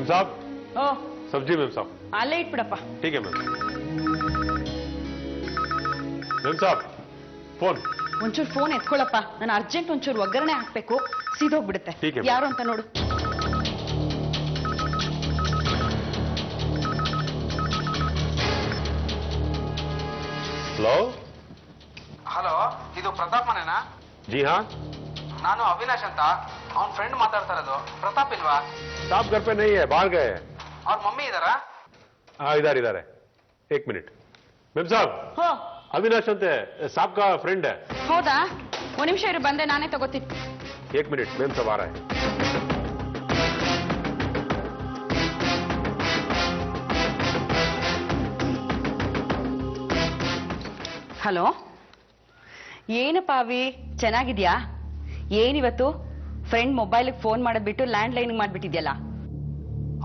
साहब ಓ सब्जी मेम साहब ಅಲ್ಲೇ ಇಟ್ಬಿಡಪ್ಪ. ठीक है मैम मेम साहब फोन ಒಂಚೂರು ಫೋನ್ ಎತ್ಕೊಳ್ಳಪ್ಪ, ನಾನು ಅರ್ಜೆಂಟ್ ಒಂಚೂರು ಒಗ್ಗರಣೆ ಹಾಕ್ಬೇಕು, ಸೀದೋಗ್ಬಿಡುತ್ತೆ. ठीक है ಯಾರು ಅಂತ ನೋಡು. हेलो ಹಲೋ, ಇದು ಪ್ರತಾಪ್ ಮನೆನಾ? जी हाँ ನಾನು ಅವಿನಾಶ್ ಅಂತ, ಅವನ ಫ್ರೆಂಡ್ ಮಾತಾಡ್ತಾ ಇರೋದು. ಪ್ರತಾಪ್ ಇಲ್ವಾ? साहब घर पे नहीं है, बाहर गए हैं. ಅವ್ರ ಮಮ್ಮಿ ಇದಾರಾ? हाँ इधर इधर है, एक मिनट. मेम साहब ಹೋ अविनाश अंते साहब का फ्रेंड है. ಹೌದಾ, ಒಂದ್ ನಿಮಿಷ ಇರು, ಬಂದೆ, ನಾನೇ ತಗೋತೀನಿ. एक मिनट, मेम साहब आ रहा है. ಹಲೋ, ಏನಪ್ಪ ಅವಿ, ಚೆನ್ನಾಗಿದ್ಯಾ? ಏನಿವತ್ತು ಫ್ರೆಂಡ್ ಮೊಬೈಲ್ಗೆ ಫೋನ್ ಮಾಡೋದ್ಬಿಟ್ಟು ಲ್ಯಾಂಡ್ ಲೈನ್ ಮಾಡ್ಬಿಟ್ಟಿದ್ಯಲ್ಲ?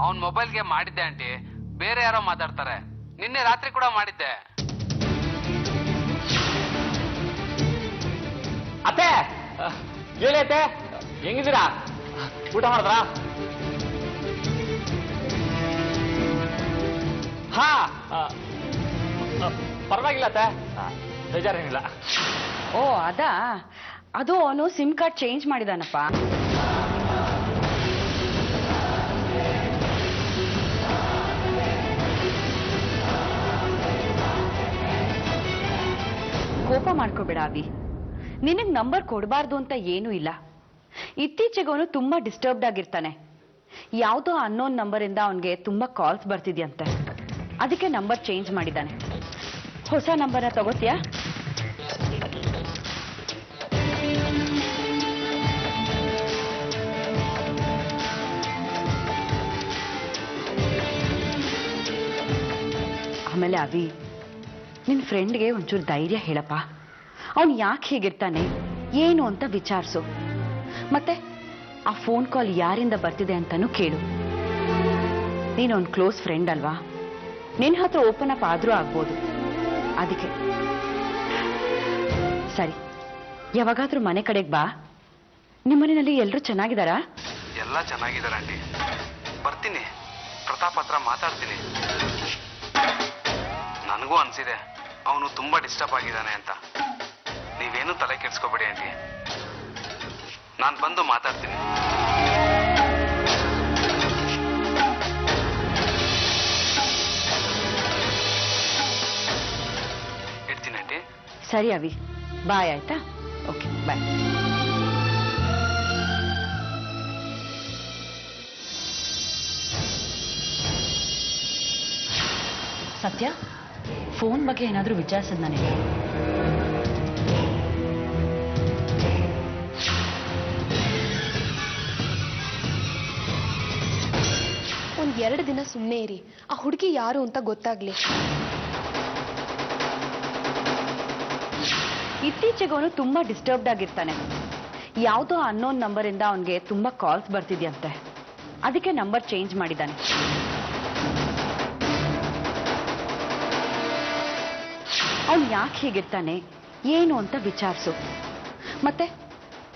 ಅವನ್ ಮೊಬೈಲ್ಗೆ ಮಾಡಿದ್ದೆ ಆಂಟಿ, ಬೇರೆ ಯಾರೋ ಮಾತಾಡ್ತಾರೆ. ನಿನ್ನೆ ರಾತ್ರಿ ಕೂಡ ಮಾಡಿದ್ದೆ. ಅತ್ತೆ ಹೇಳಿ ಅತ್ತೆ, ಹೆಂಗಿದ್ದೀರಾ? ಊಟ ಮಾಡಿದ್ರಾ? ಹಾ ಪರವಾಗಿಲ್ಲ ಅತ್ತೆ, ಬೇಜಾರೇನಿಲ್ಲ. ಓ ಅದಾ, ಅದು ಅವನು ಸಿಮ್ ಕಾರ್ಡ್ ಚೇಂಜ್ ಮಾಡಿದಾನಪ್ಪ. ಕೋಪ ಮಾಡ್ಕೋಬೇಡ ಅವಿ, ನಿನಗ್ ನಂಬರ್ ಕೊಡಬಾರ್ದು ಅಂತ ಏನೂ ಇಲ್ಲ. ಇತ್ತೀಚೆಗೆ ತುಂಬಾ ಡಿಸ್ಟರ್ಬ್ಡ್ ಆಗಿರ್ತಾನೆ. ಯಾವುದೋ ಅನ್ನೋನ್ ನಂಬರ್ ಇಂದ ಅವನಿಗೆ ತುಂಬಾ ಕಾಲ್ಸ್ ಬರ್ತಿದ್ಯಂತೆ, ಅದಕ್ಕೆ ನಂಬರ್ ಚೇಂಜ್ ಮಾಡಿದ್ದಾನೆ. ಹೊಸ ನಂಬರ್ನ ತಗೋತೀಯಾ? ಆಮೇಲೆ ಅವಿ, ನಿನ್ ಫ್ರೆಂಡ್ಗೆ ಒಂಚೂರು ಧೈರ್ಯ ಹೇಳಪ್ಪ. ಅವನು ಯಾಕೆ ಹೀಗಿರ್ತಾನೆ ಏನು ಅಂತ ವಿಚಾರಿಸು. ಮತ್ತೆ ಆ ಫೋನ್ ಕಾಲ್ ಯಾರಿಂದ ಬರ್ತಿದೆ ಅಂತಾನು ಕೇಳು. ನೀನು ಅವ್ನ ಕ್ಲೋಸ್ ಫ್ರೆಂಡ್ ಅಲ್ವಾ, ನಿನ್ನ ಹತ್ರ ಓಪನ್ ಅಪ್ ಆದ್ರೂ ಆಗ್ಬೋದು. ಅದಕ್ಕೆ ಸರಿ, ಯಾವಾಗಾದ್ರೂ ಮನೆ ಕಡೆಗೆ ಬಾ. ನಿಮ್ಮನೆಯಲ್ಲಿ ಎಲ್ಲರೂ ಚೆನ್ನಾಗಿದ್ದಾರಾ? ಎಲ್ಲ ಚೆನ್ನಾಗಿದ್ದಾರೆ ಆಂಟಿ. ಬರ್ತೀನಿ, ಪ್ರತಾಪ್ ಹತ್ರ ಮಾತಾಡ್ತೀನಿ. ನನಗೂ ಅನ್ಸಿದೆ ಅವನು ತುಂಬಾ ಡಿಸ್ಟರ್ಬ್ ಆಗಿದ್ದಾನೆ ಅಂತ. ನೀವೇನು ತಲೆ ಕೆಡ್ಸ್ಕೋಬೇಡಿ ಆಂಟಿ, ನಾನು ಬಂದು ಮಾತಾಡ್ತೀನಿ. ಇಡ್ತೀನಿ ಆಂಟಿ. ಸರಿ ಅವಿ, ಬಾಯ್. ಆಯ್ತಾ? ಓಕೆ, ಬಾಯ್. ಸತ್ಯ, ಫೋನ್ ಬಗ್ಗೆ ಏನಾದರೂ ವಿಚಾರಿಸಿದ್ ನನಗೆ? ಒಂದ್ 2 ದಿನ ಸುಮ್ಮನೆ ಇರಿ, ಆ ಹುಡುಗಿ ಯಾರು ಅಂತ ಗೊತ್ತಾಗ್ಲಿ. ಇತ್ತೀಚೆಗೆ ಅವನು ತುಂಬಾ ಡಿಸ್ಟರ್ಬ್ಡ್ ಆಗಿರ್ತಾನೆ. ಯಾವುದೋ ಅನ್ನೋನ್ ನಂಬರ್ ಇಂದ ಅವನಿಗೆ ತುಂಬಾ ಕಾಲ್ಸ್ ಬರ್ತಿದ್ಯಂತೆ, ಅದಕ್ಕೆ ನಂಬರ್ ಚೇಂಜ್ ಮಾಡಿದ್ದಾನೆ. ಅವನು ಯಾಕೆ ಹೀಗಿರ್ತಾನೆ ಏನು ಅಂತ ವಿಚಾರಿಸು. ಮತ್ತೆ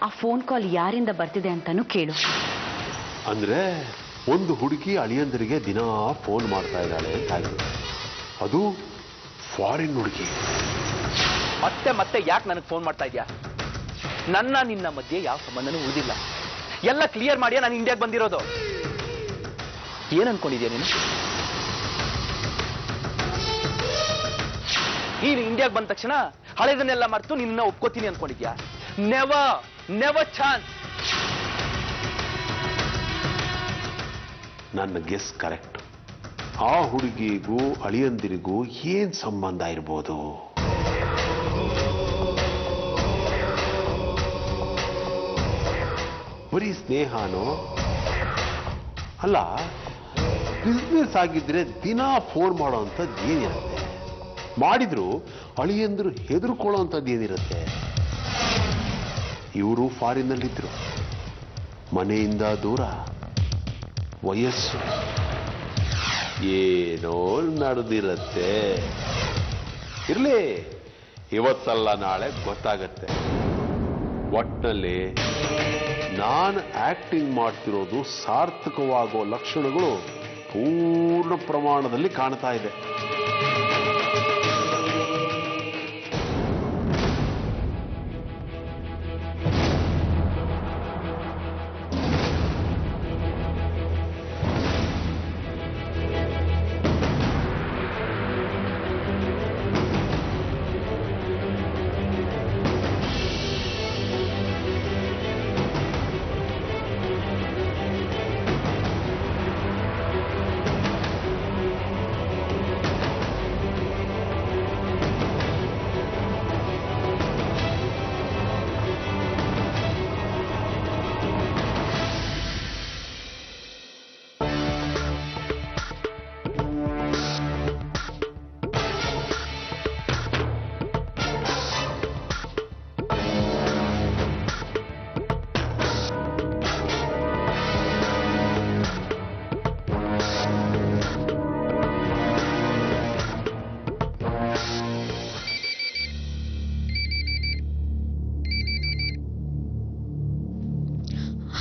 ಆ ಫೋನ್ ಕಾಲ್ ಯಾರಿಂದ ಬರ್ತಿದೆ ಅಂತಾನು ಕೇಳು. ಅಂದ್ರೆ ಒಂದು ಹುಡುಗಿ ಅಳಿಯಂದರಿಗೆ ದಿನ ಫೋನ್ ಮಾಡ್ತಾ ಇದ್ದಾಳೆ ಅಂತಾಗಿದೆ. ಅದು ಫಾರಿನ್ ಹುಡುಗಿ. ಮತ್ತೆ ಮತ್ತೆ ಯಾಕೆ ನನಗೆ ಫೋನ್ ಮಾಡ್ತಾ ಇದ್ಯಾ? ನನ್ನ ನಿನ್ನ ಮಧ್ಯೆ ಯಾವ ಸಂಬಂಧನೂ ಉಳಿದಿಲ್ಲ. ಎಲ್ಲ ಕ್ಲಿಯರ್ ಮಾಡಿಯಾ ನಾನು ಇಂಡಿಯಾಗೆ ಬಂದಿರೋದು. ಏನ್ ಅನ್ಕೊಂಡಿದ್ಯಾ ನೀನು? ನೀನು ಇಂಡಿಯಾಗೆ ಬಂದ ತಕ್ಷಣ ಹಳೆದನ್ನೆಲ್ಲ ಮರೆತು ನಿನ್ನ ಒಪ್ಕೋತೀನಿ ಅನ್ಕೊಂಡಿದ್ಯಾ? Never never chance. ನನ್ನ ಗೆಸ್ ಕರೆಕ್ಟ್. ಆ ಹುಡುಗಿಗೂ ಅಳಿಯಂದಿರಿಗೂ ಏನ್ ಸಂಬಂಧ ಇರ್ಬೋದು? ಬರೀ ಸ್ನೇಹನೋ? ಅಲ್ಲ, ಬಿಸ್ನೆಸ್ ಆಗಿದ್ರೆ ದಿನ ಫೋನ್ ಮಾಡೋ ಅಂಥದ್ದು ಏನಿರುತ್ತೆ? ಮಾಡಿದ್ರು ಅಳಿಯಂದ್ರು ಹೆದರ್ಕೊಳ್ಳೋ ಅಂಥದ್ದು ಏನಿರುತ್ತೆ? ಇವರು ಫಾರಿನ್ನಲ್ಲಿದ್ರು, ಮನೆಯಿಂದ ದೂರ, ವಯಸ್ಸು, ಏನೋ ನಡೆದಿರುತ್ತೆ. ಇರ್ಲಿ, ಇವತ್ತಲ್ಲ ನಾಳೆ ಗೊತ್ತಾಗತ್ತೆ. ಒಟ್ಟಿನಲ್ಲಿ ನಾನು ಆಕ್ಟಿಂಗ್ ಮಾಡ್ತಿರೋದು ಸಾರ್ಥಕವಾಗೋ ಲಕ್ಷಣಗಳು ಪೂರ್ಣ ಪ್ರಮಾಣದಲ್ಲಿ ಕಾಣ್ತಾ ಇದೆ.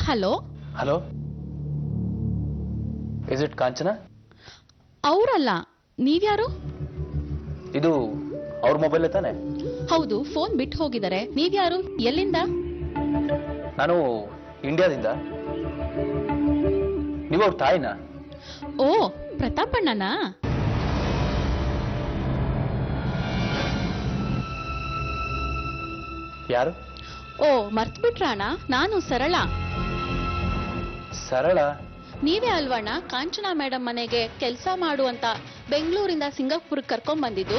ಹಲೋ ಹಲೋ, ಇಸ್ ಇಟ್ ಕಾಂಚನ? ಅವರಲ್ಲ, ನೀವ್ಯಾರು? ಇದು ಅವ್ರ ಮೊಬೈಲ್ ತಾನೆ? ಹೌದು, ಫೋನ್ ಬಿಟ್ಟು ಹೋಗಿದ್ದಾರೆ. ನೀವ್ಯಾರು? ಎಲ್ಲಿಂದ? ನಾನು ಇಂಡಿಯಾದಿಂದ. ನೀವು ಅವ್ರ ತಾಯಿನಾ? ಓ, ಪ್ರತಾಪಣ್ಣನಾ? ಯಾರು? ಓ, ಮರ್ತ್ಬಿಟ್ರಾಣ? ನಾನು ಸರಳ. ಸರಳ? ನೀವೇ ಅಲ್ವಣ್ಣ ಕಾಂಚನಾ ಮೇಡಮ್ ಮನೆಗೆ ಕೆಲಸ ಮಾಡು ಅಂತ ಬೆಂಗಳೂರಿಂದ ಸಿಂಗಾಪುರ್ಗೆ ಕರ್ಕೊಂಡ್ ಬಂದಿದ್ದು?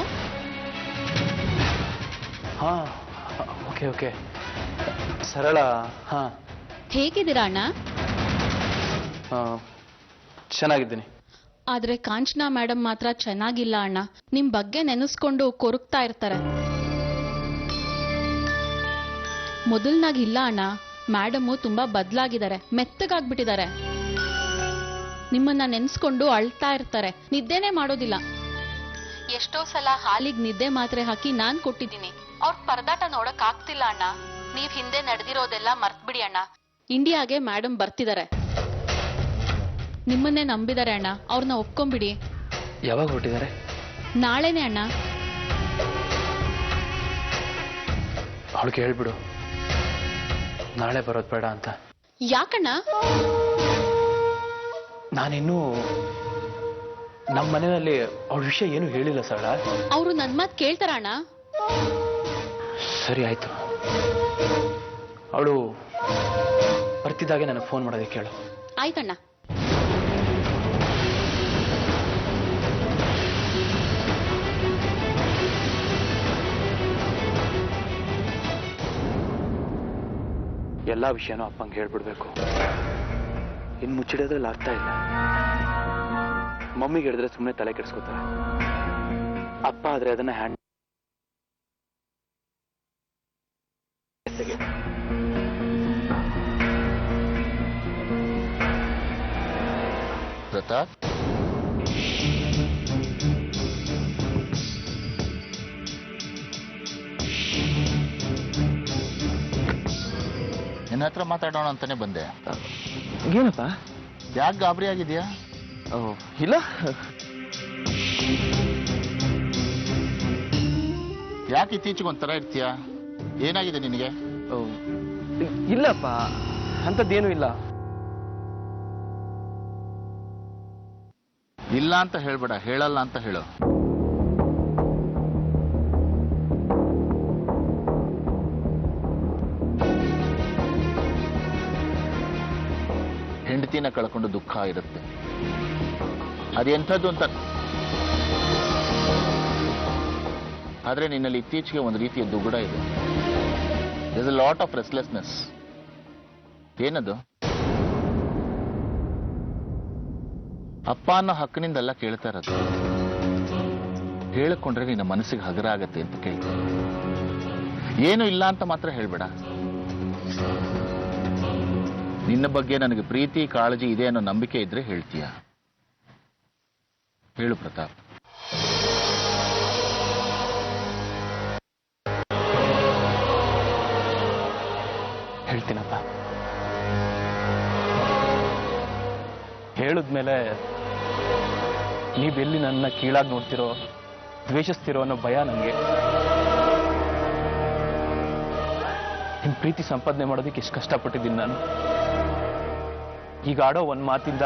ಹಾ, ಓಕೆ ಓಕೆ, ಸರಳ. ಹಾ, ಹೇಗಿದ್ದೀರಾ ಅಣ್ಣ? ಚೆನ್ನಾಗಿದ್ದೀನಿ. ಆದ್ರೆ ಕಾಂಚನಾ ಮೇಡಮ್ ಮಾತ್ರ ಚೆನ್ನಾಗಿಲ್ಲ ಅಣ್ಣ. ನಿಮ್ ಬಗ್ಗೆ ನೆನೆಸ್ಕೊಂಡು ಕೊರಗ್ತಾ ಇರ್ತಾರೆ. ಮೊದಲ್ನಾಗಿಲ್ಲ ಅಣ್ಣ. ಮೇಡಮು ತುಂಬಾ ಬದಲಾಗಿದ್ದಾರೆ, ಮೆತ್ತಗಾಗ್ಬಿಟ್ಟಿದ್ದಾರೆ. ನಿಮ್ಮನ್ನ ನೆನ್ಸ್ಕೊಂಡು ಅಳ್ತಾ ಇರ್ತಾರೆ, ನಿದ್ದೆನೆ ಮಾಡೋದಿಲ್ಲ. ಎಷ್ಟೋ ಸಲ ಹಾಲಿಗೆ ನಿದ್ದೆ ಮಾತ್ರೆ ಹಾಕಿ ನಾನ್ ಕೊಟ್ಟಿದ್ದೀನಿ. ಅವ್ರ ಪರದಾಟ ನೋಡಕ್ ಆಗ್ತಿಲ್ಲ ಅಣ್ಣ. ನೀವ್ ಹಿಂದೆ ನಡೆದಿರೋದೆಲ್ಲ ಮರ್ತ್ಬಿಡಿ ಅಣ್ಣ. ಇಂಡಿಯಾಗೆ ಮೇಡಮ್ ಬರ್ತಿದ್ದಾರೆ. ನಿಮ್ಮನ್ನೇ ನಂಬಿದ್ದಾರೆ ಅಣ್ಣ, ಅವ್ರನ್ನ ಒಪ್ಕೊಂಬಿಡಿ. ಯಾವಾಗ ಹೊರಟಿದ್ದಾರೆ? ನಾಳೆನೆ ಅಣ್ಣ. ಅವಳಿಗೆ ಹೇಳ್ಬಿಡು ನಾಳೆ ಬರೋದು ಬೇಡ ಅಂತ. ಯಾಕಣ್ಣ? ನಾನಿನ್ನೂ ನಮ್ಮ ಮನೆಯಲ್ಲಿ ಅವಳ ವಿಷಯ ಏನು ಹೇಳಿಲ್ಲ ಸರಳ. ಅವರು ನನ್ ಮಾತ್ ಕೇಳ್ತಾರ ಅಣ್ಣ? ಸರಿ ಆಯ್ತು, ಅವಳು ಬರ್ತಿದ್ದಾಗೆ ನನಗೆ ಫೋನ್ ಮಾಡೋದಕ್ಕೆ ಹೇಳು. ಆಯ್ತಣ್ಣ. ಎಲ್ಲಾ ವಿಷಯನೂ ಅಪ್ಪಂಗೆ ಹೇಳ್ಬಿಡ್ಬೇಕು. ಇನ್ ಮುಚ್ಚಿಡೋದ್ರಲ್ಲಿ ಅರ್ಥ ಇಲ್ಲ. ಮಮ್ಮಿಗೆ ಹೇಳಿದ್ರೆ ಸುಮ್ಮನೆ ತಲೆ ಕೆಡಿಸ್ಕೊತಾರೆ. ಅಪ್ಪ ಆದ್ರೆ ಅದನ್ನ ಹ್ಯಾಂಡ್ ಪ್ರತಾಪ್, ನಿನ್ನ ಹತ್ರ ಮಾತಾಡೋಣ ಅಂತಾನೆ ಬಂದೆ. ಏನಪ್ಪ? ಯಾಕೆ ಗಾಬರಿ ಆಗಿದ್ಯಾ? ಇಲ್ಲ. ಯಾಕೆ ಇತ್ತೀಚೆಗೆ ಒಂಥರ ಇರ್ತೀಯಾ? ಏನಾಗಿದೆ ನಿನಗೆ? ಇಲ್ಲಪ್ಪ, ಅಂಥದ್ದೇನೂ ಇಲ್ಲ. ಇಲ್ಲ ಅಂತ ಹೇಳ್ಬೇಡ, ಹೇಳಲ್ಲ ಅಂತ ಹೇಳು. ಹೆಂಡತಿನ ಕಳ್ಕೊಂಡು ದುಃಖ ಇರುತ್ತೆ, ಅದೆಂಥದ್ದು ಅಂತ. ಆದ್ರೆ ನಿನ್ನಲ್ಲಿ ಇತ್ತೀಚೆಗೆ ಒಂದು ರೀತಿಯ ದುಗುಡ ಇದೆ. There's a lot of restlessness. ಏನದು? ಅಪ್ಪ ಅನ್ನೋ ಹಕ್ಕಿನಿಂದೆಲ್ಲ ಕೇಳ್ತಾ ಇರೋದು. ಹೇಳಿಕೊಂಡ್ರೆ ನಿನ್ನ ಮನಸ್ಸಿಗೆ ಹಗರ ಆಗತ್ತೆ ಅಂತ ಕೇಳ್ತೀನಿ. ಏನು ಇಲ್ಲ ಅಂತ ಮಾತ್ರ ಹೇಳ್ಬೇಡ. ನಿನ್ನ ಬಗ್ಗೆ ನನಗೆ ಪ್ರೀತಿ ಕಾಳಜಿ ಇದೆ ಅನ್ನೋ ನಂಬಿಕೆ ಇದ್ರೆ ಹೇಳ್ತೀಯ. ಹೇಳು ಪ್ರತಾಪ್. ಹೇಳ್ತೀನಪ್ಪ. ಹೇಳಿದ್ಮೇಲೆ ನೀವೆಲ್ಲಿ ನನ್ನ ಕೀಳಾಗಿ ನೋಡ್ತಿರೋ ದ್ವೇಷಿಸ್ತಿರೋ ಅನ್ನೋ ಭಯ ನನಗೆ. ನಿಮ್ಮ ಪ್ರೀತಿ ಸಂಪಾದನೆ ಮಾಡೋದಕ್ಕೆ ಎಷ್ಟು ಕಷ್ಟಪಟ್ಟಿದ್ದೀನಿ ನಾನು. ಈಗ ಆಡೋ ಒಂದು ಮಾತಿಂದ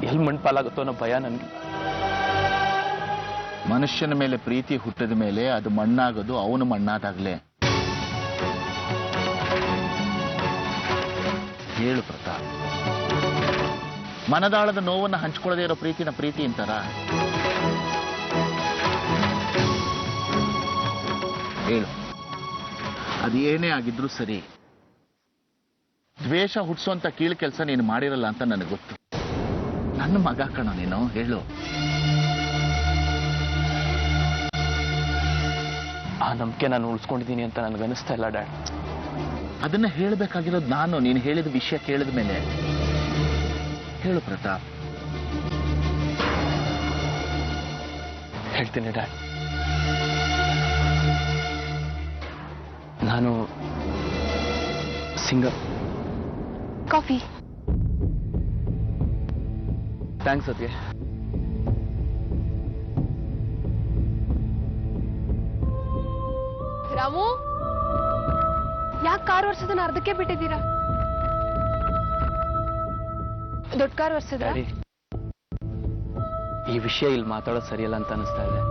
ಎಲ್ಲಿ ಮಣ್ಪಾಲಾಗುತ್ತೋ ಅನ್ನೋ ಭಯ ನನಗೆ. ಮನುಷ್ಯನ ಮೇಲೆ ಪ್ರೀತಿ ಹುಟ್ಟಿದ ಮೇಲೆ ಅದು ಮಣ್ಣಾಗೋದು ಅವನು ಮಣ್ಣಾದಾಗ್ಲೇ. ಹೇಳು ಪ್ರತಾಪ್, ಮನದಾಳದ ನೋವನ್ನು ಹಂಚ್ಕೊಳ್ಳದೆ ಇರೋ ಪ್ರೀತಿನ ಪ್ರೀತಿ ಅಂತಾರ? ಹೇಳು, ಅದೇನೇ ಆಗಿದ್ರು ಸರಿ, ದ್ವೇಷ ಹುಟ್ಟಿಸೋಂತ ಕೀಳು ಕೆಲಸ ನೀನು ಮಾಡಿರಲ್ಲ ಅಂತ ನನಗೆ ಗೊತ್ತು. ನನ್ನ ಮಗ ಕಣ ನೀನು. ಹೇಳು. ಆ ನಂಬಿಕೆ ನಾನು ಉಳಿಸ್ಕೊಂಡಿದ್ದೀನಿ ಅಂತ ನನಗನ್ನಿಸ್ತಾ ಇಲ್ಲ ಡ್ಯಾಡ್. ಅದನ್ನ ಹೇಳಬೇಕಾಗಿರೋದು ನಾನು. ನೀನು ಹೇಳಿದ ವಿಷಯ ಕೇಳಿದ ಮೇಲೆ. ಹೇಳು ಪ್ರತಾಪ್. ಹೇಳ್ತೀನಿ ಡ್ಯಾಡ್. ನಾನು ಸಿಂಗಲ್. ಕಾಫಿ. ಥ್ಯಾಂಕ್ಸ್ ಅದ್ಗೆ. ರಾಮು, ಯಾಕೆ ಕಾರ್ ಓಡಿಸೋದನ್ನ ಅರ್ಧಕ್ಕೆ ಬಿಟ್ಟಿದ್ದೀರಾ? ದೊಡ್ಡ ಕಾರ್ ಓಡಿಸಿದ್ರ? ಡ್ಯಾಡಿ, ಈ ವಿಷಯ ಇಲ್ಲಿ ಮಾತಾಡೋದು ಸರಿಯಲ್ಲ ಅಂತ ಅನಿಸ್ತಾ ಇದೆ.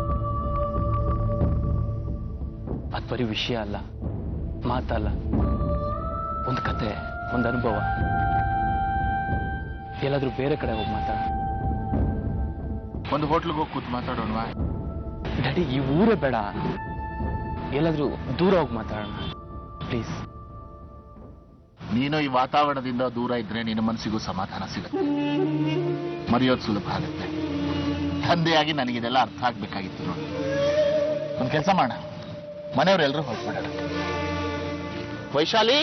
ಅದು ಬರೀ ವಿಷಯ ಅಲ್ಲ, ಮಾತಲ್ಲ, ಒಂದು ಕತೆ, ಒಂದು ಅನುಭವ. ಎಲ್ಲಾದ್ರೂ ಬೇರೆ ಕಡೆ ಹೋಗಿ ಮಾತಾಡ. ಒಂದು ಹೋಟ್ಲಿಗೆ ಹೋಗಿ ಕೂತು ಮಾತಾಡೋಣವಾ? ಡ್ಯಾಡಿ, ಈ ಊರೇ ಬೇಡ, ಎಲ್ಲಾದ್ರೂ ದೂರ ಹೋಗಿ ಮಾತಾಡೋಣ ಪ್ಲೀಸ್. ನೀನು ಈ ವಾತಾವರಣದಿಂದ ದೂರ ಇದ್ರೆ ನಿನ್ನ ಮನಸ್ಸಿಗೂ ಸಮಾಧಾನ ಸಿಗುತ್ತೆ, ಮರೆಯೋದು ಸುಲಭ ಆಗುತ್ತೆ. ತಂದೆಯಾಗಿ ನನಗಿದೆಲ್ಲ ಅರ್ಥ ಆಗ್ಬೇಕಾಗಿತ್ತು ನೋಡಿ. ಒಂದು ಕೆಲಸ ಮಾಡೋಣ, ಮನೆಯವರೆಲ್ಲರೂ ಹೊರಟ್ಬಿಡೋಣ. ವೈಶಾಲಿ,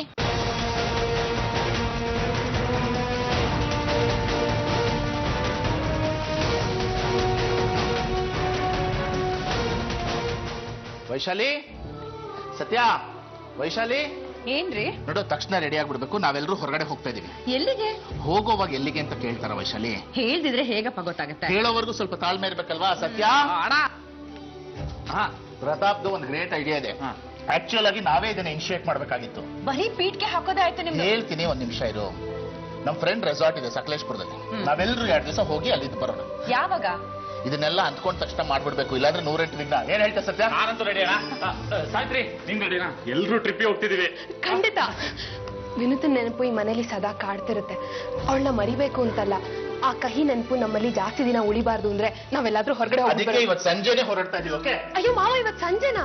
ವೈಶಾಲಿ, ಸತ್ಯ, ವೈಶಾಲಿ. ಏನ್ರಿ? ನೋಡು, ತಕ್ಷಣ ರೆಡಿ ಆಗ್ಬಿಡ್ಬೇಕು. ನಾವೆಲ್ಲರೂ ಹೊರಗಡೆ ಹೋಗ್ತಾ ಇದೀವಿ. ಎಲ್ಲಿಗೆ? ಹೋಗೋವಾಗ ಎಲ್ಲಿಗೆ ಅಂತ ಕೇಳ್ತಾರ ವೈಶಾಲಿ. ಹೇಳ್ದಿದ್ರೆ ಹೇಗಪ್ಪ ಗೊತ್ತಾಗುತ್ತೆ? ಹೇಳೋವರೆಗೂ ಸ್ವಲ್ಪ ತಾಳ್ಮೆ ಇರ್ಬೇಕಲ್ವಾ ಸತ್ಯ? ಪ್ರತಾಪ್ದು ಒಂದು ಗ್ರೇಟ್ ಐಡಿಯಾ ಇದೆ. ಆಕ್ಚುಯಲ್ ಆಗಿ ನಾವೇ ಇದನ್ನ ಇನಿಷಿಯೇಟ್ ಮಾಡ್ಬೇಕಾಗಿತ್ತು. ಬರೀ ಪೀಟ್ಗೆ ಹಾಕೋದಾಯ್ತು ನಿಮ್ದು. ಹೇಳ್ತೀನಿ, ಒಂದ್ ನಿಮಿಷ ಇರು. ನಮ್ಮ ಫ್ರೆಂಡ್ ರೆಸಾರ್ಟ್ ಇದೆ ಸಕಲೇಶ್ಪುರದಲ್ಲಿ. ನಾವೆಲ್ಲರೂ 2 ದಿವಸ ಹೋಗಿ ಅಲ್ಲಿದ್ದು ಬರೋಣ. ಯಾವಾಗ? ಇದನ್ನೆಲ್ಲ ಅಂದ್ಕೊಂಡ ತಕ್ಷಣ ಮಾಡ್ಬಿಡ್ಬೇಕು, ಇಲ್ಲಾಂದ್ರೆ 108 ವಿಘ್ನ. ಏನ್ ಹೇಳ್ತಾ ಸತ್ಯ? ನಾನಂತೂ ರೆಡಿ ಅಣ್ಣ. ಸಾಯ್ತ್ರಿ, ನಿಂಗ್ ರೆಡಿನಾ? ಎಲ್ರೂ ಟ್ರಿಪ್ಪಿಗೆ ಹೋಗ್ತಿದೀವಿ. ಖಂಡಿತ. ವಿನುತನ್ ನೆನಪು ಈ ಮನೇಲಿ ಸದಾ ಕಾಡ್ತಿರುತ್ತೆ. ಅವಳನ್ನ ಮರಿಬೇಕು ಅಂತಲ್ಲ, ಆ ಕಹಿ ನೆನಪು ನಮ್ಮಲ್ಲಿ ಜಾಸ್ತಿ ದಿನ ಉಳಿಬಾರ್ದು ಅಂದ್ರೆ ನಾವೆಲ್ಲಾದ್ರೂ ಹೊರಗಡೆ ಅದಕ್ಕೆ ಹೋಗ್ಬೇಕು. ಇವತ್ತು ಸಂಜೆನೆ ಹೊರಡ್ತಾ ಇದೀವಿ. ಓಕೆ? ಅಯ್ಯೋ ಮಾವ, ಇವತ್ ಸಂಜೆನಾ?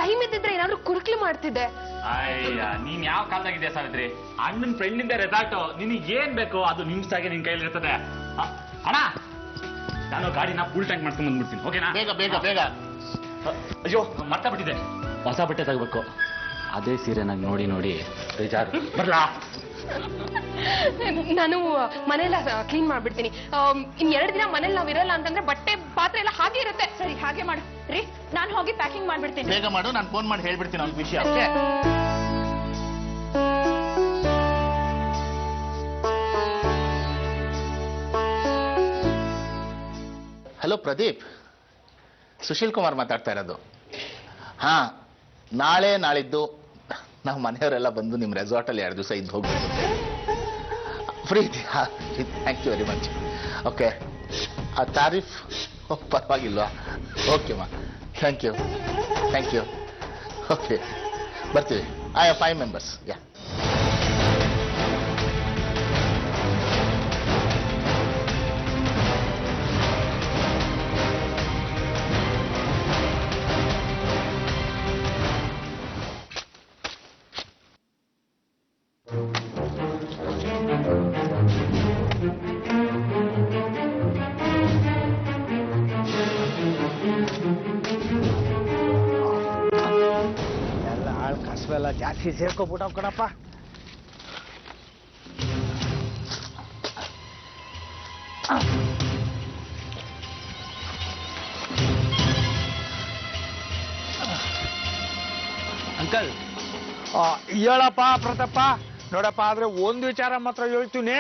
ಟೈಮ್ ಇದ್ದಿದ್ರೆ ಏನಾದ್ರೂ ಕುರುಕ್ಲಿ ಮಾಡ್ತಿದ್ದೆ. ಅಯ್ಯ, ನೀನ್ ಯಾವ ಕಾಲದಾಗಿದೆ ಸಾವಿತ್ರಿ? ಅಣ್ಣನ್ ಫ್ರೆಂಡಿಂದ ರೆಸಾರ್ಟ್, ನಿನಗೆ ಏನ್ ಬೇಕೋ ಅದು ನಿಮ್ಸಾಗೆ ನಿನ್ ಕೈಲಿ ಇರ್ತದೆ. ಅಣ್ಣ, ನಾನು ಗಾಡಿನ ಫುಲ್ ಟ್ಯಾಂಕ್ ಮಾಡ್ಕೊಂಡ್ ಬಂದ್ಬಿಡ್ತೀನಿ. ಓಕೆನಾ? ಬೇಗ ಬೇಗ ಬೇಗ. ಅಯ್ಯೋ, ಮರ್ತಾ ಬಿಟ್ಟಿದೆ. ಹೊಸ ಬಟ್ಟೆ ತಗೋಬೇಕು. ಅದೇ ಸೀರೆ ನಂಗೆ ನೋಡಿ ನೋಡಿ ಬೇಜಾರು. ಬರ್ಲಾ? ನಾನು ಮನೆಯೆಲ್ಲ ಕ್ಲೀನ್ ಮಾಡ್ಬಿಡ್ತೀನಿ. ಇನ್ 2 ದಿನ ಮನೇಲಿ ನಾವ್ ಇರಲ್ಲ ಅಂತಂದ್ರೆ ಬಟ್ಟೆ ಪಾತ್ರೆ ಎಲ್ಲ ಹಾಗೆ ಇರುತ್ತೆ. ಸರಿ, ಹಾಗೆ ಮಾಡು ರೀ. ನಾನು ಹೋಗಿ ಪ್ಯಾಕಿಂಗ್ ಮಾಡ್ಬಿಡ್ತೀನಿ. ಬೇಗ ಮಾಡು, ನಾನು ಫೋನ್ ಮಾಡಿ ಹೇಳ್ಬಿಡ್ತೀನಿ ಅವ್ನ ವಿಷಯ. ಓಕೆ? ಹಲೋ ಪ್ರದೀಪ್, ಸುಶೀಲ್ ಕುಮಾರ್ ಮಾತಾಡ್ತಾ ಇರೋದು. ಹಾ, ನಾಳೆ ನಾಳಿದ್ದು ನಾವು ಮನೆಯವರೆಲ್ಲ ಬಂದು ನಿಮ್ಮ ರೆಸಾರ್ಟಲ್ಲಿ 2 ದಿವಸ ಇದ್ದು ಹೋಗ್ಬೇಕು. ಫ್ರೀ ಇದೆಯಾ? Thank you very much. Okay, ಆ ತಾರೀಫ್ ಪರವಾಗಿಲ್ವಾ? ಓಕೆ ಮಾ, thank you thank you. Okay, ಬರ್ತೀವಿ. I have 5 members. ಯಾ. ಎಲ್ಲ ಆಳ್ ಕಸವೆಲ್ಲ ಜಾಸ್ತಿ ಸೇರ್ಕೊಬಿಟ್ಟವ್ ಕಣಪ್ಪ. ಅಂಕಲ್, ಹೇಳಪ್ಪ ಪ್ರತಾಪ. ನೋಡಪ್ಪ, ಆದ್ರೆ ಒಂದು ವಿಚಾರ ಮಾತ್ರ ಹೇಳ್ತೀನಿ.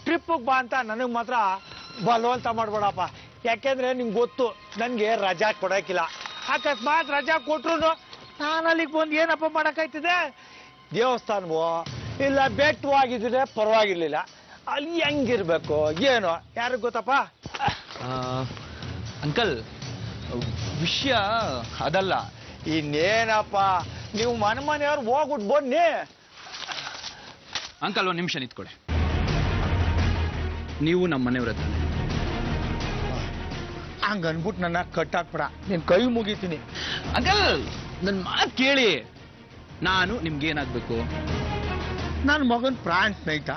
ಟ್ರಿಪ್ಪಿಗೆ ಬಾ ಅಂತ ನನಗೆ ಮಾತ್ರ ಬಲವಂತ ಮಾಡ್ಬೇಡಪ್ಪ. ಯಾಕೆಂದ್ರೆ ನಿಂಗೆ ಗೊತ್ತು ನನಗೆ ರಜಾ ಕೊಡೋಕ್ಕಿಲ್ಲ. ಅಕಸ್ಮಾತ್ ರಜಾ ಕೊಟ್ರು ನಾನು ಅಲ್ಲಿಗೆ ಬಂದು ಏನಪ್ಪ ಮಾಡೋಕ್ಕಾಯ್ತದೆ? ದೇವಸ್ಥಾನವೋ ಇಲ್ಲ ಬೆಟ್ಟವಾಗಿದ್ರೆ ಪರವಾಗಿರ್ಲಿಲ್ಲ, ಅಲ್ಲಿ ಹೆಂಗಿರ್ಬೇಕು ಏನೋ ಯಾರಿಗೆ ಗೊತ್ತಪ್ಪ. ಅಂಕಲ್, ವಿಷಯ ಅದಲ್ಲ. ಇನ್ನೇನಪ್ಪ, ನೀವು ಮನೆಯವ್ರು ಹೋಗ್ಬಿಟ್ಟು ಬನ್ನಿ. ಅಂಕಲ್, ಒಂದು ನಿಮಿಷ ನಿಂತ್ಕೊಳ್ಳಿ. ನೀವು ನಮ್ಮ ಮನೆಯವ್ರ ಹತ್ರ ಹಂಗನ್ಬಿಟ್ಟು ನನ್ನ ಕಟ್ಟಾಕ್ಬಿಡ, ನೀನ್ ಕೈ ಮುಗಿತೀನಿ. ಅಂಕಲ್, ನನ್ನ ಮಾತು ಕೇಳಿ. ನಾನು ನಿಮ್ಗೇನಾಗ್ಬೇಕು? ನನ್ನ ಮಗನ್ ಪ್ರಾಣ ಸ್ನೇಹಿತ,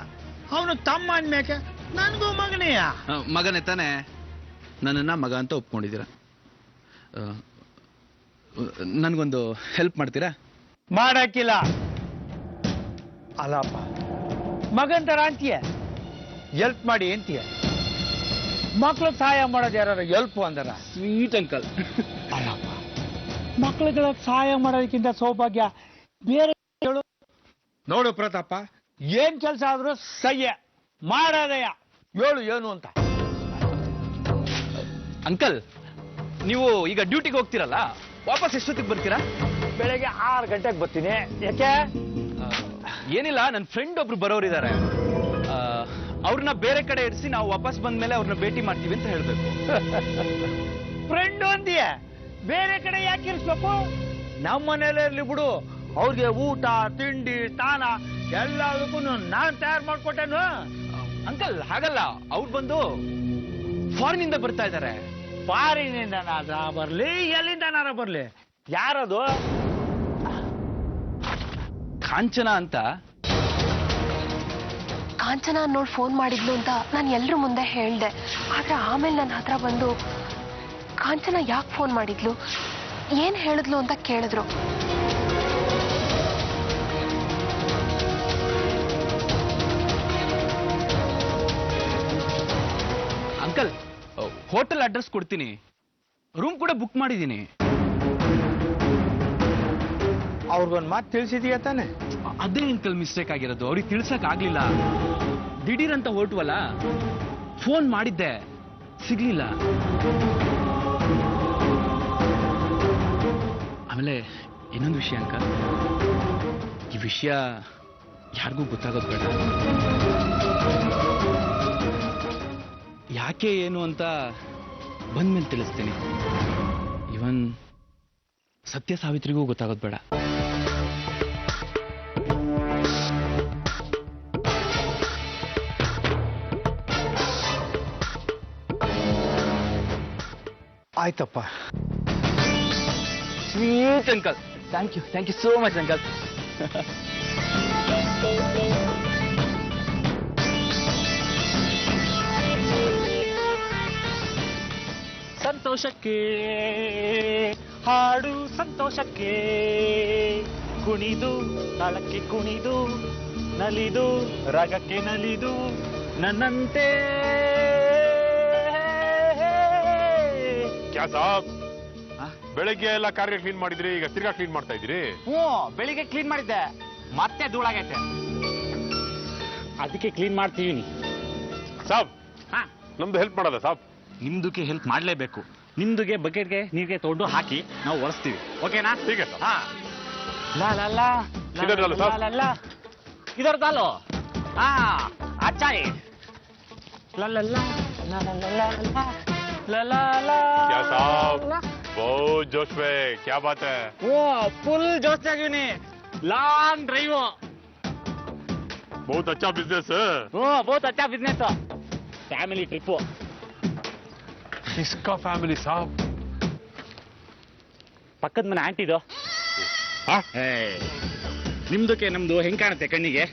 ಅವನು ತಮ್ಮ ಅನ್ಮೇಕೆ ನನಗೂ ಮಗನೆಯ. ಮಗನೇ ತಾನೆ? ನನ್ನನ್ನ ಮಗ ಅಂತ ಒಪ್ಕೊಂಡಿದ್ದೀರ. ನನಗೊಂದು ಹೆಲ್ಪ್ ಮಾಡ್ತೀರಾ? ಮಾಡಕ್ಕಿಲ್ಲ. ಅಲ್ಲಪ್ಪ, ಮಗನ್ ತರ ಅಂತೀಯ, ಎಲ್ಪ್ ಮಾಡಿ ಅಂತೀಯ. ಮಕ್ಳಿಗೆ ಸಹಾಯ ಮಾಡೋದು ಯಾರು ಎಲ್ಪ್ ಅಂದಾರ? Sweet uncle. ಅಲ್ಲಪ್ಪ, ಮಕ್ಳುಗಳ ಸಹಾಯ ಮಾಡೋದಕ್ಕಿಂತ ಸೌಭಾಗ್ಯ ಬೇರೆ ಹೇಳು. ನೋಡು ಪ್ರತಾಪ, ಏನ್ ಕೆಲಸ ಆದ್ರೂ ಸಹ್ಯ ಮಾಡೋದಯ್ಯ. ಹೇಳು ಏನು ಅಂತ. ಅಂಕಲ್, ನೀವು ಈಗ ಡ್ಯೂಟಿಗೆ ಹೋಗ್ತೀರಲ್ಲ, ವಾಪಸ್ ಎಷ್ಟೊತ್ತಿಗೆ ಬರ್ತೀರಾ? ಬೆಳಗ್ಗೆ 6 ಗಂಟೆಗೆ ಬರ್ತೀನಿ. ಯಾಕೆ? ಏನಿಲ್ಲ, ನನ್ನ ಫ್ರೆಂಡ್ ಒಬ್ರು ಬರೋರಿದ್ದಾರೆ. ಅವ್ರನ್ನ ಬೇರೆ ಕಡೆ ಇರಿಸಿ ನಾವು ವಾಪಸ್ ಬಂದ್ಮೇಲೆ ಅವ್ರನ್ನ ಭೇಟಿ ಮಾಡ್ತೀವಿ ಅಂತ ಹೇಳ್ಬೇಕು. ಫ್ರೆಂಡ್ ಅಂತೀಯ, ಬೇರೆ ಕಡೆ ಯಾಕೆ ಇರಿಸ್ಬೇಕು? ನಮ್ಮ ಮನೇಲಿ ಇರ್ಲಿ ಬಿಡು. ಅವ್ರಿಗೆ ಊಟ ತಿಂಡಿ ಸ್ನಾನ ಎಲ್ಲದಕ್ಕೂ ನಾನ್ ತಯಾರು ಮಾಡ್ಕೊಟ್ಟೇನು. ಅಂಕಲ್, ಹಾಗಲ್ಲ. ಅವ್ರು ಬಂದು ಫಾರಿನಿಂದ ಬರ್ತಾ ಇದ್ದಾರೆ. ಫಾರಿನಿಂದ ಬರ್ಲಿ, ಎಲ್ಲಿಂದ ಬರ್ಲಿ. ಯಾರದು? ಕಾಂಚನ ಅಂತ. ಕಾಂಚನ ನೋಡಿ ಫೋನ್ ಮಾಡಿದ್ಲು ಅಂತ ನಾನು ಎಲ್ರ ಮುಂದೆ ಹೇಳ್ದೆ. ಆದ್ರೆ ಆಮೇಲೆ ನನ್ನ ಹತ್ರ ಬಂದು ಕಾಂಚನ ಯಾಕೆ ಫೋನ್ ಮಾಡಿದ್ಲು, ಏನ್ ಹೇಳಿದ್ಲು ಅಂತ ಕೇಳಿದ್ರು. ಅಂಕಲ್, ಹೋಟೆಲ್ ಅಡ್ರೆಸ್ ಕೊಡ್ತೀನಿ, ರೂಮ್ ಕೂಡ ಬುಕ್ ಮಾಡಿದ್ದೀನಿ. ಅವ್ರಿಗೊಂದು ಮಾತು ತಿಳಿಸಿದೀಯ ತಾನೆ? ಅದೇ ಅಂಕಲ್ ಮಿಸ್ಟೇಕ್ ಆಗಿರೋದು. ಅವ್ರಿಗೆ ತಿಳ್ಸಕ್ ಆಗ್ಲಿಲ್ಲ. ದಿಢೀರ್ ಅಂತ ಹೊರಟುವಲ್ಲ, ಫೋನ್ ಮಾಡಿದ್ದೆ, ಸಿಗ್ಲಿಲ್ಲ. ಆಮೇಲೆ ಇನ್ನೊಂದು ವಿಷಯ ಅಂಕಲ್, ಈ ವಿಷಯ ಯಾರಿಗೂ ಗೊತ್ತಾಗೋದು ಬೇಡ. ಯಾಕೆ ಏನು ಅಂತ ಬಂದ್ಮೇಲೆ ತಿಳಿಸ್ತೀನಿ. ಇವನ್ ಸತ್ಯ ಸಾವಿತ್ರಿಗೂ ಗೊತ್ತಾಗೋದು ಬೇಡ. ಆಯ್ತಪ್ಪ. Sweet uncle. Thank you so much uncle. ಸಂತೋಷಕ್ಕೆ ಹಾಡು, ಸಂತೋಷಕ್ಕೆ ಕುಣಿದು, ತಾಳಕ್ಕೆ ಕುಣಿದು, ನಲಿದು, ರಾಗಕ್ಕೆ ನಲಿದು, ನನ್ನಂತೆ. ಕ್ಯಾ ಸಾಬ್, ಬೆಳಗ್ಗೆ ಎಲ್ಲ ಕಾರ್ಯ ಕ್ಲೀನ್ ಮಾಡಿದ್ರಿ, ಈಗ ತಿರ್ಗಾ ಕ್ಲೀನ್ ಮಾಡ್ತಾ ಇದ್ದೀರಿ? ಹ್ಞೂ, ಬೆಳಿಗ್ಗೆ ಕ್ಲೀನ್ ಮಾಡಿದ್ದೆ, ಮತ್ತೆ ಧೂಳಾಗೈತೆ, ಅದಕ್ಕೆ ಕ್ಲೀನ್ ಮಾಡ್ತೀವಿ. ಸಾಬ್, ಹಾ, ನಮ್ದು ಹೆಲ್ಪ್ ಮಾಡೋದ ಸಾಬ್? ನಿಮ್ದಕ್ಕೆ ಹೆಲ್ಪ್ ಮಾಡ್ಲೇಬೇಕು. ನಿಮ್ದುಗೆ ಬಕೆಟ್ಗೆ ನೀರಿಗೆ ತೊಗೊಂಡು ಹಾಕಿ ನಾವು ಒರೆಸ್ತೀವಿ. ಓಕೆನಾ? ठीक है साहब. हाँ. ला ला ला किधर डालो साहब? ला ला किधर डालो? हाँ, अच्छा है. ला ला ला ला ला ला ला ला ला ला. क्या साहब, बहुत जोश में, क्या बात है? वो फुल जोश ಆಗಿನಿ. Long drive. बहुत अच्छा बिजनेस है. वो बहुत अच्छा बिजनेस. Family trip. किसका फैमिली साहब? ಪಕ್ಕದ ಮನೆ ಆಂಟಿದು. ನಿಮ್ದಕ್ಕೆ ನಮ್ದು ಹೆಂಗ್ ಕಾಣುತ್ತೆ ಕಣ್ಣಿಗೆ?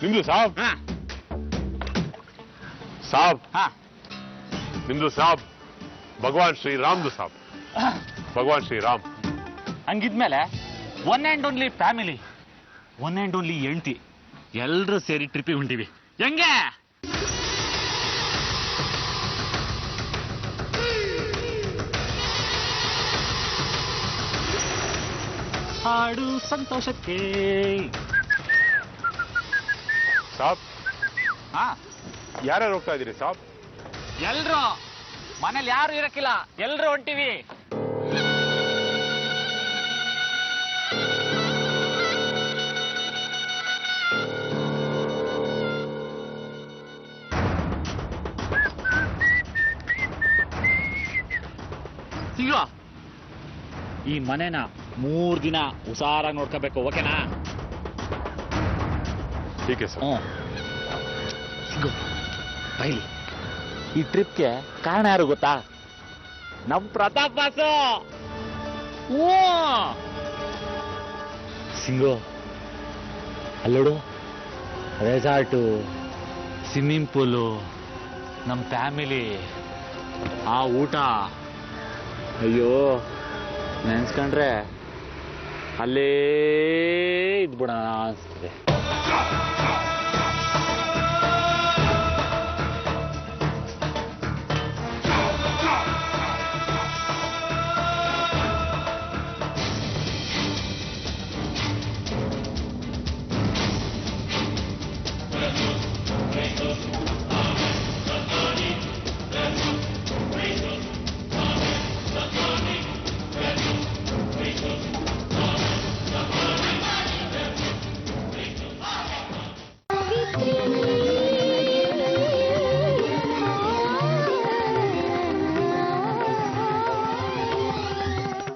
ನಿಮ್ದು ಸಾಬ್? ಹಾ ಸಾಬ್, ಹಾ, ನಿಮ್ದು ಸಾಬ್ ಭಗವಾನ್ ಶ್ರೀರಾಮ್ದು ಸಾಬ್. ಭಗವಾನ್ ಶ್ರೀರಾಮ್. ಹಂಗಿದ್ಮೇಲೆ one and only family, one and only ಹೆಂಡ್ತಿ, ಎಲ್ರೂ ಸೇರಿ ಟ್ರಿಪ್ಪಿಗೆ ಹೊಂಟಿವಿ. ಹೆಂಗೆ? ಹಾಡು ಸಂತೋಷಕ್ಕೆ. ಸಾಬ್, ಹಾ, ಯಾರ್ಯಾರು ಹೋಗ್ತಾ ಇದ್ದೀರಿ ಸಾಬ್? ಎಲ್ರು ಮನೇಲಿ ಯಾರು ಇರಕ್ಕಿಲ್ಲ, ಎಲ್ರು ಹೊಂಟಿವಿ. ಸಿಗೋ, ಈ ಮನೆನ 3 ದಿನ ಹುಷಾರಾಗಿ ನೋಡ್ಕೋಬೇಕು, ಓಕೆನಾ? ಟೀಕೆ ಸರ್. ಸಿಗೋ ಬೈಲಿ. ಈ ಟ್ರಿಪ್ಗೆ ಕಾರಣ ಯಾರು ಗೊತ್ತಾ? ನಮ್ ಪ್ರತಾಪ್ ಬಾಸು. ಸಿಂಗೋ, ಅಲ್ಲೋಡು, ರೆಸಾರ್ಟು, ಸ್ವಿಮ್ಮಿಂಗ್ ಪೂಲು, ನಮ್ಮ ಫ್ಯಾಮಿಲಿ, ಆ ಊಟ, ಅಯ್ಯೋ ನೆನ್ಸ್ಕೊಂಡ್ರೆ ಅಲ್ಲೇ ಇದ್ಬಿಡೋಣ ಅನ್ಸ್ತದೆ.